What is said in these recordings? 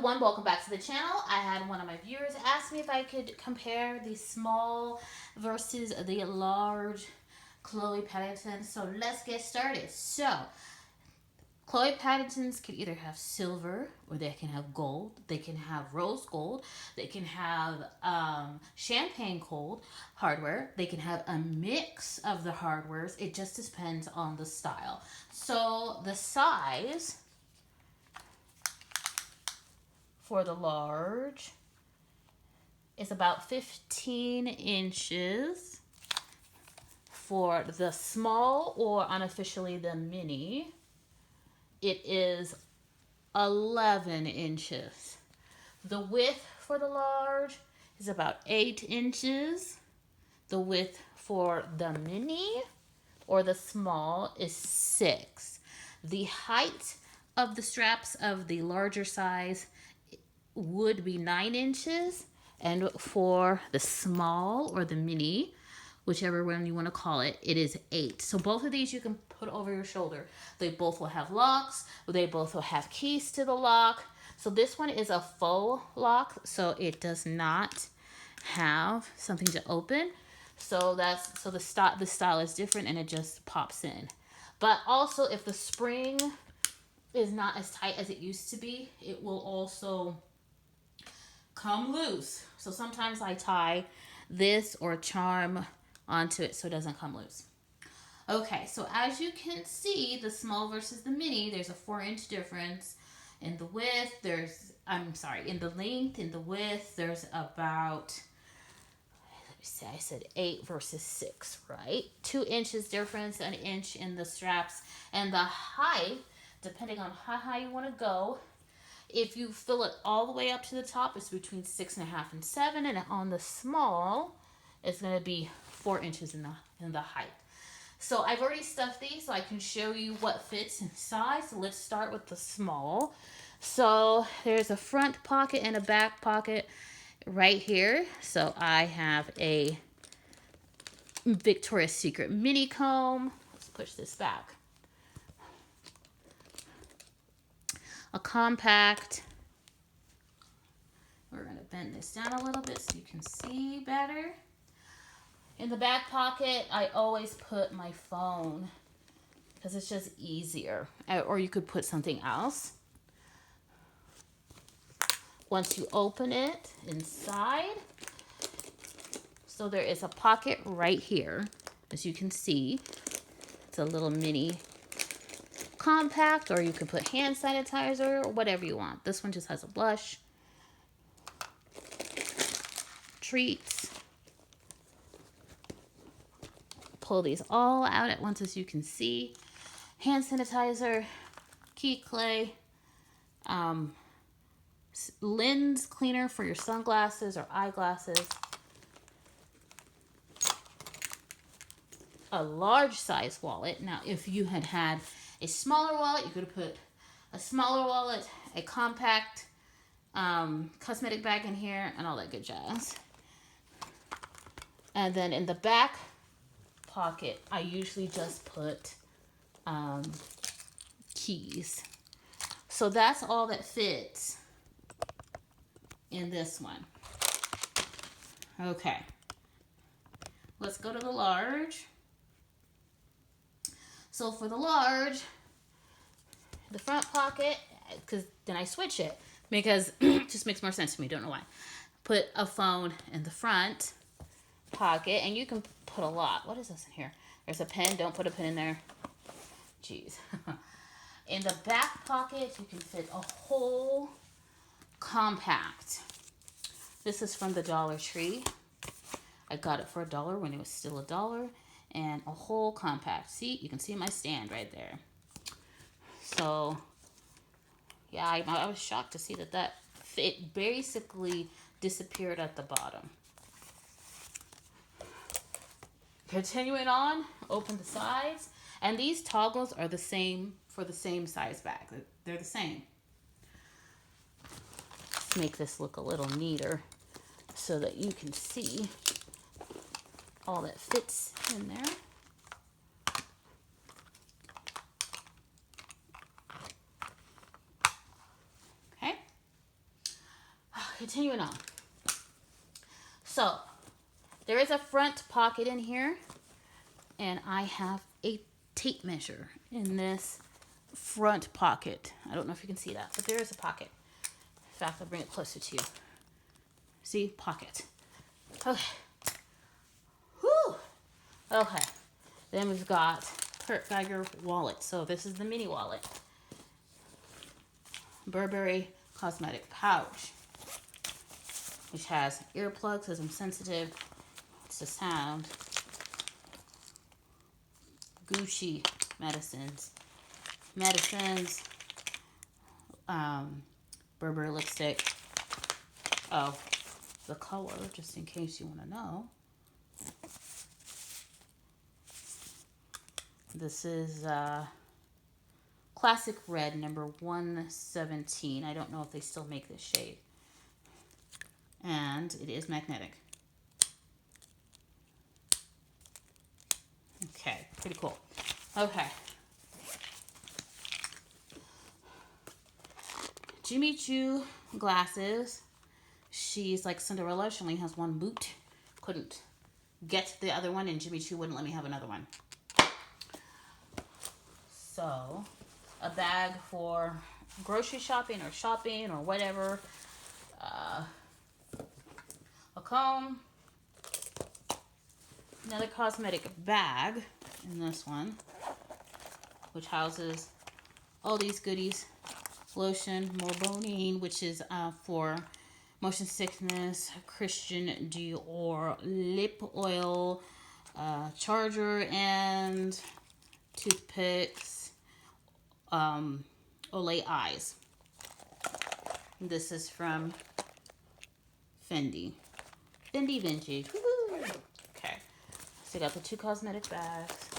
everyone, welcome back to the channel. I had one of my viewers ask me if I could compare the small versus the large Chloe Paddington. So let's get started. So Chloe Paddingtons can either have silver or they can have gold. They can have rose gold. They can have champagne gold hardware. They can have a mix of the hardwares. It just depends on the style. So the size for the large is about 15 inches. For the small, or unofficially the mini, it is 11 inches. The width for the large is about 8 inches. The width for the mini or the small is 6. The height of the straps of the larger size would be 9 inches, and for the small or the mini, whichever one you want to call it, it is 8. So both of these you can put over your shoulder. They both will have locks. They both will have keys to the lock. So this one is a faux lock, so it does not have something to open. So the style is different and it just pops in. But also, if the spring is not as tight as it used to be, it will also come loose. So sometimes I tie this or charm onto it so it doesn't come loose. Okay, so as you can see, the small versus the mini, there's a 4-inch difference in the width. In the length. In the width, there's about, let me see, I said 8 versus 6, right? 2 inches difference, an inch in the straps, and the height, depending on how high you want to go. If you fill it all the way up to the top, it's between 6.5 and 7, and on the small, it's going to be 4 inches in the height. So I've already stuffed these, so I can show you what fits inside. So let's start with the small. So there's a front pocket and a back pocket right here. So I have a Victoria's Secret mini comb. Let's push this back. A compact. We're going to bend this down a little bit so you can see better. In the back pocket, I always put my phone because it's just easier. Or you could put something else. Once you open it inside, so there is a pocket right here, as you can see. It's a little mini compact, or you could put hand sanitizer or whatever you want. This one just has a blush, treats. Pull these all out at once, as you can see. Hand sanitizer, key clay, lens cleaner for your sunglasses or eyeglasses, a large size wallet. Now, if you had a smaller wallet, you could have put a smaller wallet, a compact cosmetic bag in here, and all that good jazz. And then in the back pocket, I usually just put keys. So that's all that fits in this one. Okay, let's go to the large. So for the large, the front pocket, because then I switch it because it just makes more sense to me. Don't know why. Put a phone in the front pocket, and you can put a lot. What is this in here? There's a pen. Don't put a pen in there. Jeez. In the back pocket, you can fit a whole compact. This is from the Dollar Tree. I got it for $1 when it was still $1. And a whole compact. See, you can see my stand right there. So, yeah, I was shocked to see that it basically disappeared at the bottom. Continuing on, open the sides. And these toggles are the same for the same size bag. They're the same. Let's make this look a little neater so that you can see all that fits in there. Okay. continuing on. So, there is a front pocket in here, and I have a tape measure in this front pocket. I don't know if you can see that, but there is a pocket. In fact, I'll bring it closer to you. See? Pocket. Okay. Whew. Okay. Then we've got Kurt Geiger wallet. So this is the mini wallet. Burberry cosmetic pouch, which has earplugs because I'm sensitive to sound. Gucci medicines. Burberry lipstick. Oh, the color, just in case you want to know. This is classic red, number 117. I don't know if they still make this shade. And it is magnetic. Okay, pretty cool. Okay. Jimmy Choo glasses. She's like Cinderella. She only has one boot. Couldn't get the other one, and Jimmy Choo wouldn't let me have another one. So, a bag for grocery shopping or whatever. A comb. Another cosmetic bag in this one, which houses all these goodies. Lotion, Morbonine, which is for motion sickness. Christian Dior lip oil, charger, and toothpicks. Olay eyes. This is from Fendi Vintage. Woo-hoo. Okay, so you got the two cosmetic bags.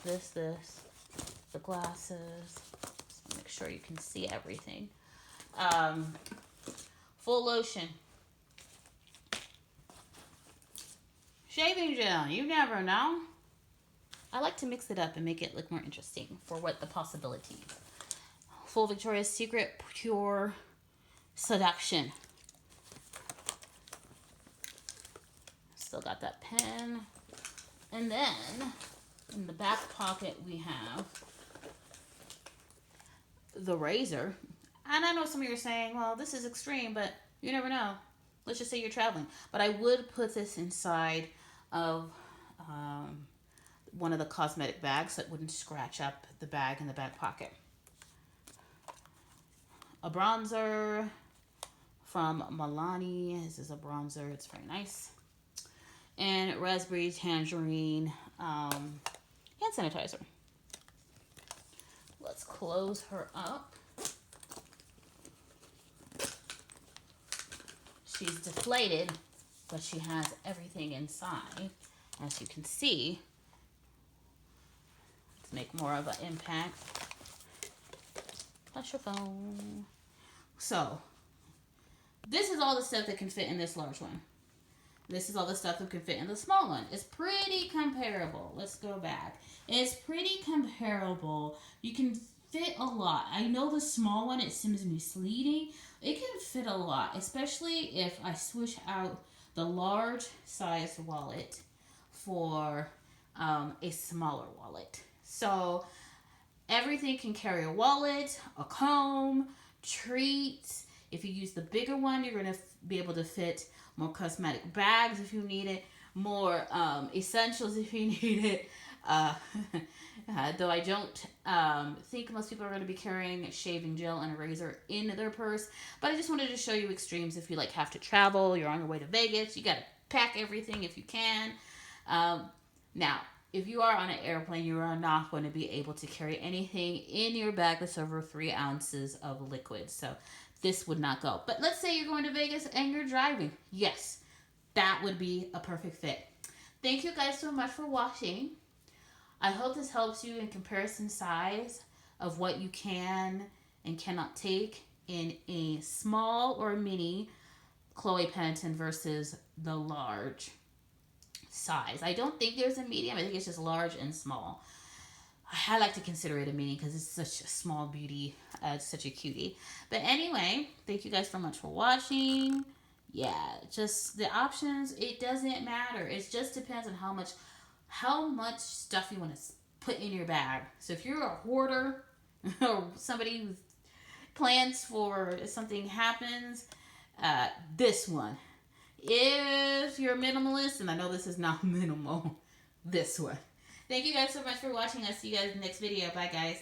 This, the glasses. Just make sure you can see everything. Full lotion. Shaving gel. You never know. I like to mix it up and make it look more interesting for what the possibilities. Full Victoria's Secret Pure Seduction. Still got that pen. And then in the back pocket we have the razor. And I know some of you are saying, well, this is extreme, but you never know. Let's just say you're traveling. But I would put this inside of one of the cosmetic bags so it wouldn't scratch up the bag in the back pocket. A bronzer from Milani. This is a bronzer. It's very nice. And raspberry tangerine hand sanitizer. Let's close her up. She's deflated, but she has everything inside. As you can see, let's make more of an impact. Touch your phone. So, this is all the stuff that can fit in this large one. This is all the stuff that can fit in the small one. It's pretty comparable. Let's go back. It's pretty comparable. You can fit a lot. I know the small one, it seems misleading. It can fit a lot, especially if I switch out the large size wallet for a smaller wallet. So everything can carry a wallet, a comb, treats. If you use the bigger one, you're going to be able to fit more cosmetic bags if you need it, more essentials if you need it. Though I don't think most people are going to be carrying shaving gel and a razor in their purse. But I just wanted to show you extremes if you like have to travel, you're on your way to Vegas, you got to pack everything if you can. Now, if you are on an airplane, you are not going to be able to carry anything in your bag that's over 3 ounces of liquid. So this would not go. But let's say you're going to Vegas and you're driving. Yes, that would be a perfect fit. Thank you guys so much for watching. I hope this helps you in comparison size of what you can and cannot take in a small or mini Chloe Paddington versus the large size. I don't think there's a medium. I think it's just large and small. I like to consider it a mini because it's such a small beauty. It's such a cutie. But anyway, thank you guys so much for watching. Yeah, just the options, it doesn't matter. It just depends on how much stuff you want to put in your bag. So if you're a hoarder or somebody who plans for if something happens, this one. If you're a minimalist, and I know this is not minimal, this one. Thank you guys so much for watching. I'll see you guys in the next video. Bye, guys.